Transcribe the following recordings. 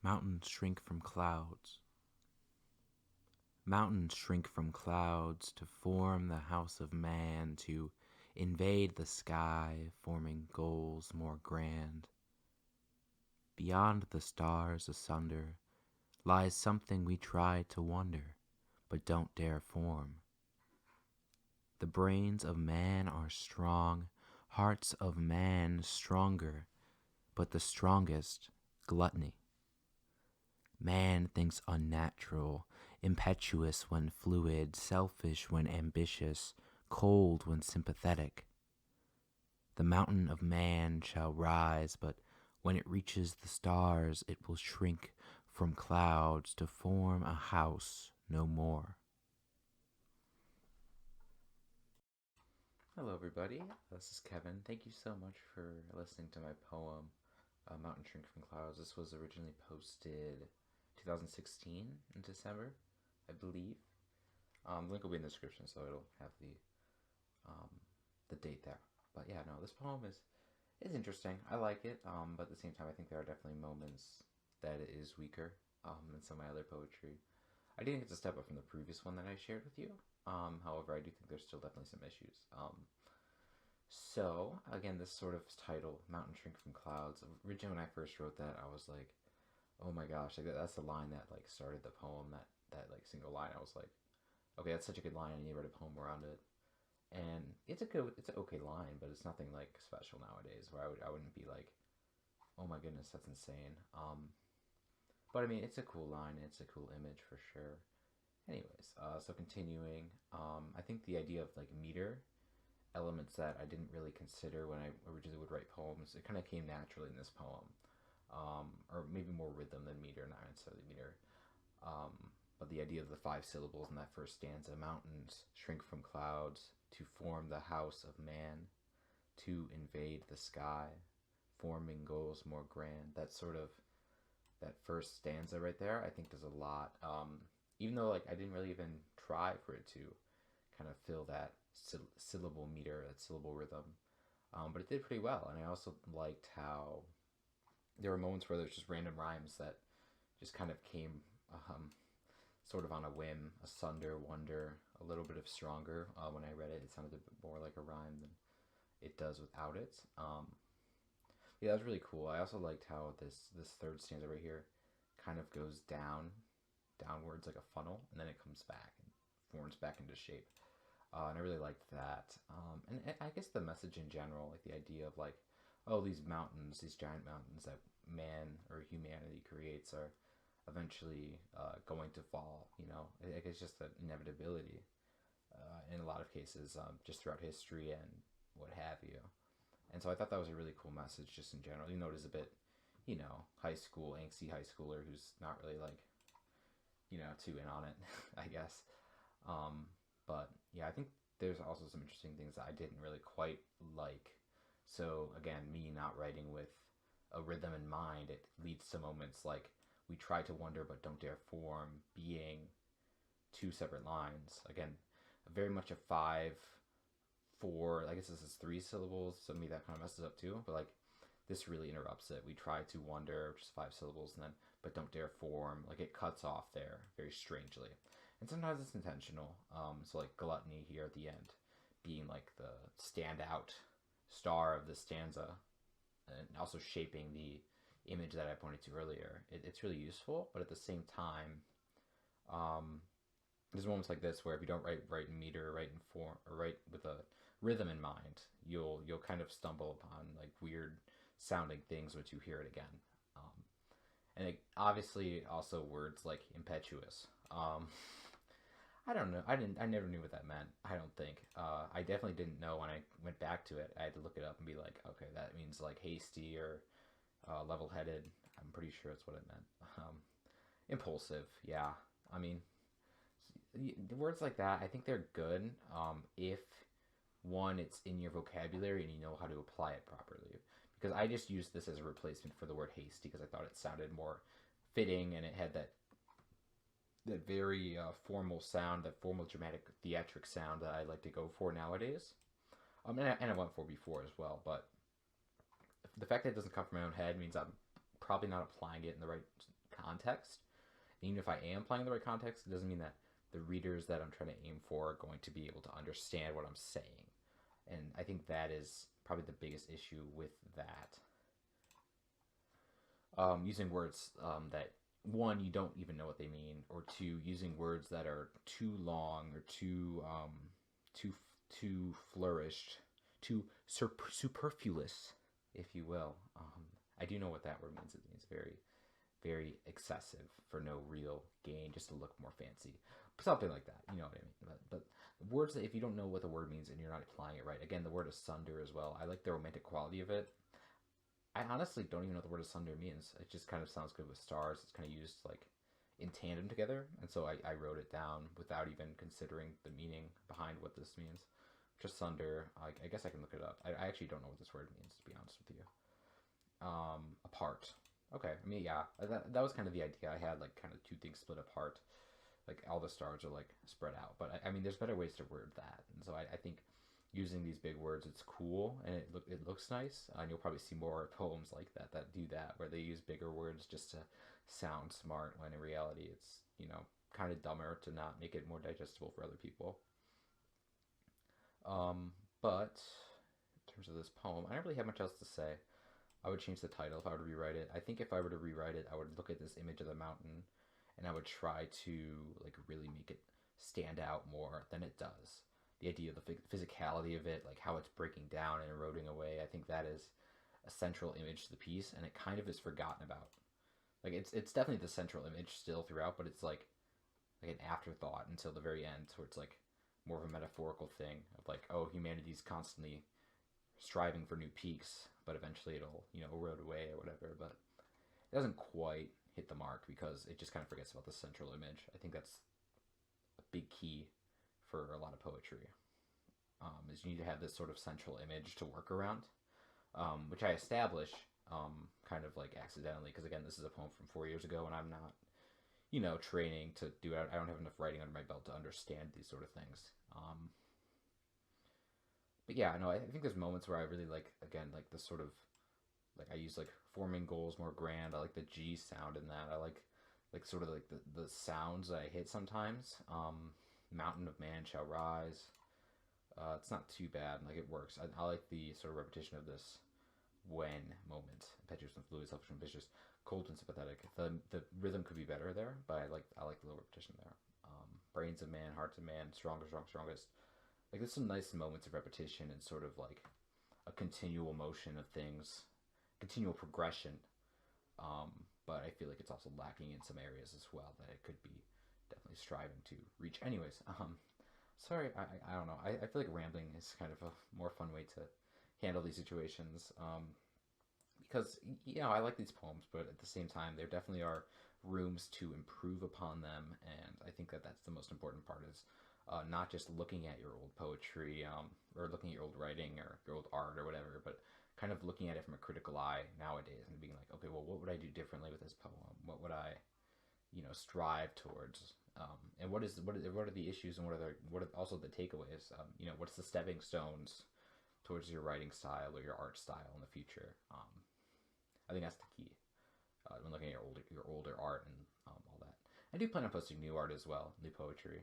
Mountains shrink from clouds. Mountains shrink from clouds to form the house of man, to invade the sky, forming goals more grand. Beyond the stars asunder lies something we try to wonder, but don't dare form. The brains of man are strong, hearts of man stronger, but the strongest gluttony. Man thinks unnatural, impetuous when fluid, selfish when ambitious, cold when sympathetic. The mountain of man shall rise, but when it reaches the stars, it will shrink from clouds to form a house no more. Hello, everybody. This is Kevin. Thank you so much for listening to my poem, Mountain Shrink from Clouds. This was originally posted 2016 in December, I believe. The link will be in the description, so it'll have the date there. But yeah, no, this poem is interesting. I like it, but at the same time, I think there are definitely moments that it is weaker than some of my other poetry. I didn't get to step up from the previous one that I shared with you. However, I do think there's still definitely some issues. So, again, this sort of title, Mountain Shrink from Clouds, originally when I first wrote that, I was like, oh my gosh, like that's the line that like started the poem, that like single line. I was like, okay, that's such a good line, I need to write a poem around it. And it's an okay line, but it's nothing like special nowadays where I wouldn't be like, oh my goodness, that's insane. But I mean, it's a cool line, it's a cool image for sure. Anyways, so continuing, I think the idea of like meter, elements that I didn't really consider when I originally would write poems, it kind of came naturally in this poem. Or maybe more rhythm than meter, not necessarily meter. But the idea of the 5 syllables in that first stanza, mountains shrink from clouds to form the house of man, to invade the sky, forming goals more grand. That first stanza right there, I think does a lot. Even though like I didn't really even try for it to kind of fill that syllable meter, that syllable rhythm, but it did pretty well. And I also liked how there were moments where there's just random rhymes that just kind of came sort of on a whim, asunder, wonder, a little bit of stronger. When I read it, it sounded a bit more like a rhyme than it does without it. Yeah, that was really cool. I also liked how this third stanza right here kind of goes downwards like a funnel, and then it comes back and forms back into shape. And I really liked that. And I guess the message in general, like the idea of like, oh, these mountains, these giant mountains that man or humanity creates are eventually going to fall. You know, it's just an inevitability in a lot of cases, just throughout history and what have you. And so I thought that was a really cool message just in general. You know, it is a bit, high school, angsty high schooler who's not really like, too in on it, I guess. But yeah, I think there's also some interesting things that I didn't really quite like. So again, me not writing with a rhythm in mind, it leads to moments like we try to wonder but don't dare form being 2 separate lines. Again, very much a 5, 4, I guess this is 3 syllables, so maybe that kind of messes up too, but like this really interrupts it. We try to wonder, which is 5 syllables, and then but don't dare form, like it cuts off there very strangely. And sometimes it's intentional. So like gluttony here at the end being like the standout star of the stanza, and also shaping the image that I pointed to earlier. It's really useful, but at the same time, there's moments like this where if you don't write in meter, write in form, or write with a rhythm in mind, you'll kind of stumble upon like weird sounding things once you hear it again. And obviously also words like impetuous. I don't know. I never knew what that meant. I don't think. I definitely didn't know when I went back to it. I had to look it up and be like, okay, that means like hasty or level-headed. I'm pretty sure that's what it meant. Impulsive. Yeah. I mean, words like that, I think they're good if one, it's in your vocabulary and you know how to apply it properly. Because I just used this as a replacement for the word hasty because I thought it sounded more fitting and it had that very formal sound, that formal dramatic theatric sound that I like to go for nowadays. And I went for before as well, but the fact that it doesn't come from my own head means I'm probably not applying it in the right context. And even if I am applying the right context, it doesn't mean that the readers that I'm trying to aim for are going to be able to understand what I'm saying. And I think that is probably the biggest issue with that. Using words that, one, you don't even know what they mean, or two, using words that are too long or too flourished, too superfluous, if you will. I do know what that word means. It means very, very excessive for no real gain, just to look more fancy. Something like that, you know what I mean? But words that, if you don't know what the word means and you're not applying it right, again, the word asunder as well. I like the romantic quality of it. I honestly don't even know what the word asunder means. It just kind of sounds good with stars. It's kind of used like in tandem together. And so I wrote it down without even considering the meaning behind what this means. Just asunder, I guess I can look it up. I actually don't know what this word means, to be honest with you. Apart. Okay, I mean, yeah, that was kind of the idea. I had like kind of two things split apart. Like all the stars are like spread out. But I mean, there's better ways to word that. And so I think using these big words, it's cool and it looks nice. And you'll probably see more poems like that do that, where they use bigger words just to sound smart, when in reality it's, you know, kind of dumber to not make it more digestible for other people. But in terms of this poem, I don't really have much else to say. I would change the title if I were to rewrite it. I think if I were to rewrite it, I would look at this image of the mountain and I would try to like really make it stand out more than it does. The idea of the physicality of it, like how it's breaking down and eroding away, I think that is a central image to the piece, and it kind of is forgotten about. Like it's definitely the central image still throughout, but it's like an afterthought until the very end, where it's like more of a metaphorical thing of like, oh, humanity's constantly striving for new peaks, but eventually it'll, you know, erode away or whatever. But it doesn't quite hit the mark because it just kind of forgets about the central image. I think that's a big key for a lot of poetry, is you need to have this sort of central image to work around, which I establish kind of like accidentally, because again, this is a poem from 4 years ago and I'm not, you know, training to do it. I don't have enough writing under my belt to understand these sort of things. But yeah, no, I think there's moments where I really like, again, like the sort of, like I use like forming goals more grand. I like the G sound in that. I like sort of like the sounds that I hit sometimes. Mountain of man shall rise. It's not too bad. Like it works. I like the sort of repetition of this when moment. Impetuous and fluid, selfish and vicious, cold and sympathetic. The rhythm could be better there, but I like the little repetition there. Brains of man, hearts of man, strongest. Like there's some nice moments of repetition and sort of like a continual motion of things, continual progression. But I feel like it's also lacking in some areas as well that it could be definitely striving to reach. Anyways, sorry, I don't know. I feel like rambling is kind of a more fun way to handle these situations. Because, you know, I like these poems, but at the same time, there definitely are rooms to improve upon them. And I think that that's the most important part, is not just looking at your old poetry, or looking at your old writing or your old art or whatever, but kind of looking at it from a critical eye nowadays and being like, okay, well, what would I do differently with this poem? What would I, you know, strive towards? And what are the issues, and what are also the takeaways? You know, what's the stepping stones towards your writing style or your art style in the future? I think that's the key when looking at your older art and all that. I do plan on posting new art as well, new poetry.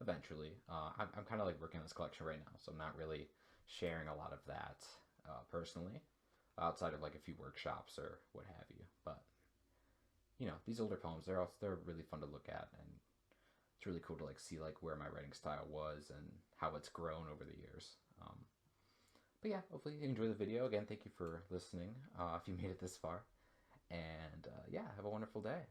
Eventually, I'm kind of like working on this collection right now, so I'm not really sharing a lot of that personally, outside of like a few workshops or what have you. But you know, these older poems, they're really fun to look at, and it's really cool to like see like where my writing style was and how it's grown over the years. But yeah, hopefully you enjoy the video. Again, thank you for listening, if you made it this far, and yeah, have a wonderful day.